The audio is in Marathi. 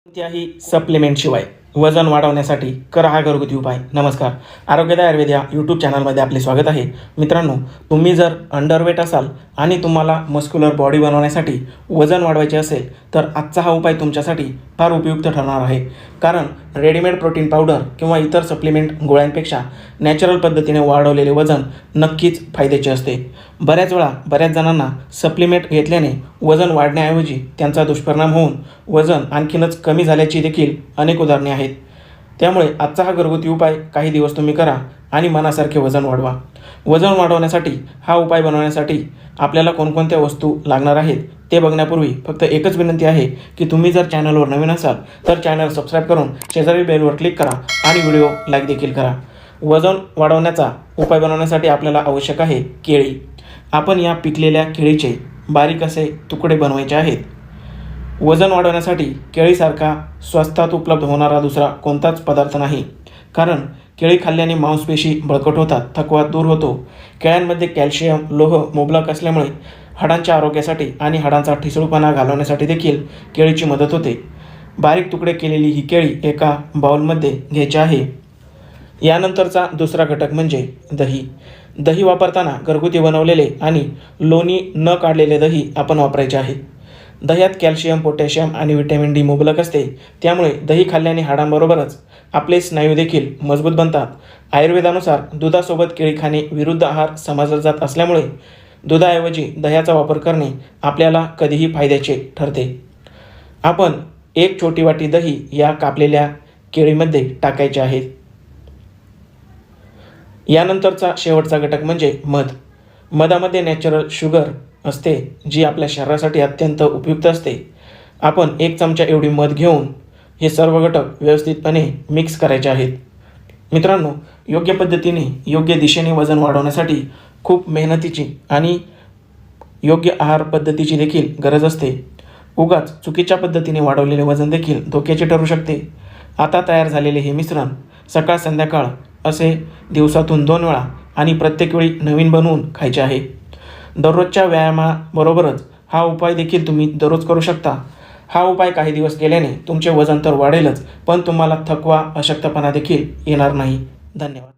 कोणत्याही सप्लिमेंटशिवाय वजन वाढवण्यासाठी करा हा घरगुती उपाय. नमस्कार, आरोग्यदायी आयुर्वेद या यूट्यूब चॅनलमध्ये आपले स्वागत आहे. मित्रांनो, तुम्ही जर अंडरवेट असाल आणि तुम्हाला मस्क्युलर बॉडी बनवण्यासाठी वजन वाढवायचे असेल तर आजचा हा उपाय तुमच्यासाठी फार उपयुक्त ठरणार आहे. कारण रेडीमेड प्रोटीन पावडर किंवा इतर सप्लिमेंट गोळ्यांपेक्षा नॅचरल पद्धतीने वाढवलेले वजन नक्कीच फायद्याचे असते. बऱ्याच वेळा बऱ्याच जणांना सप्लिमेंट घेतल्याने वजन वाढण्याऐवजी त्यांचा दुष्परिणाम होऊन वजन आणखीनच कमी झाल्याची देखील अनेक उदाहरणे आहेत. त्यामुळे आजचा हा घरगुती उपाय काही दिवस तुम्ही करा आणि मनासारखे वजन वाढवा. वजन वाढवण्यासाठी हा उपाय बनवण्यासाठी आपल्याला कोणकोणत्या वस्तू लागणार आहेत ते बघण्यापूर्वी फक्त एकच विनंती आहे की तुम्ही जर चॅनलवर नवीन असाल तर चॅनल सबस्क्राईब करून शेजारी बेलवर क्लिक करा आणि व्हिडिओ लाईक देखील करा. वजन वाढवण्याचा उपाय बनवण्यासाठी आपल्याला आवश्यक आहे केळी. आपण या पिकलेल्या केळीचे बारीक असे तुकडे बनवायचे आहेत. वजन वाढवण्यासाठी केळीसारखा स्वस्तात उपलब्ध होणारा दुसरा कोणताच पदार्थ नाही. कारण केळी खाल्ल्याने मांसपेशी बळकट होतात, थकवा दूर होतो. केळ्यांमध्ये कॅल्शियम, लोह मुबलक असल्यामुळे हाडांच्या आरोग्यासाठी आणि हाडांचा ठिसूळपणा घालवण्यासाठी देखील केळीची मदत होते. बारीक तुकडे केलेली ही केळी एका बाउलमध्ये घ्यायची आहे. यानंतरचा दुसरा घटक म्हणजे दही. दही वापरताना घरगुती बनवलेले आणि लोणी न काढलेले दही आपण वापरायचे आहे. दह्यात कॅल्शियम, पोटॅशियम आणि व्हिटॅमिन डी मुबलक असते. त्यामुळे दही खाल्ल्याने हाडांबरोबरच आपले स्नायू देखील मजबूत बनतात. आयुर्वेदानुसार दुधासोबत केळी खाणे विरुद्ध आहार समजला जात असल्यामुळे दुधाऐवजी दह्याचा वापर करणे आपल्याला कधीही फायद्याचे ठरते. आपण एक छोटी वाटी दही या कापलेल्या केळीमध्ये टाकायचे आहे. यानंतरचा शेवटचा घटक म्हणजे मध. मधामध्ये नॅचरल शुगर असते जी आपल्या शरीरासाठी अत्यंत उपयुक्त असते. आपण 1 चमचा एवढी मध घेऊन हे सर्व घटक व्यवस्थितपणे मिक्स करायचे आहेत. मित्रांनो, योग्य पद्धतीने योग्य दिशेने वजन वाढवण्यासाठी खूप मेहनतीची आणि योग्य आहार पद्धतीची देखील गरज असते. उगाच चुकीच्या पद्धतीने वाढवलेले वजन देखील धोक्याचे ठरू शकते. आता तयार झालेले हे मिश्रण सकाळ संध्याकाळ असे दिवसातून 2 वेळा आणि प्रत्येक वेळी नवीन बनवून खायचे आहे. दररोजच्या व्यायामाबरोबरच हा उपाय देखील तुम्ही दररोज करू शकता. हा उपाय काही दिवस केल्याने तुमचे वजन तर वाढेलच, पण तुम्हाला थकवा, अशक्तपणा देखील येणार नाही. धन्यवाद.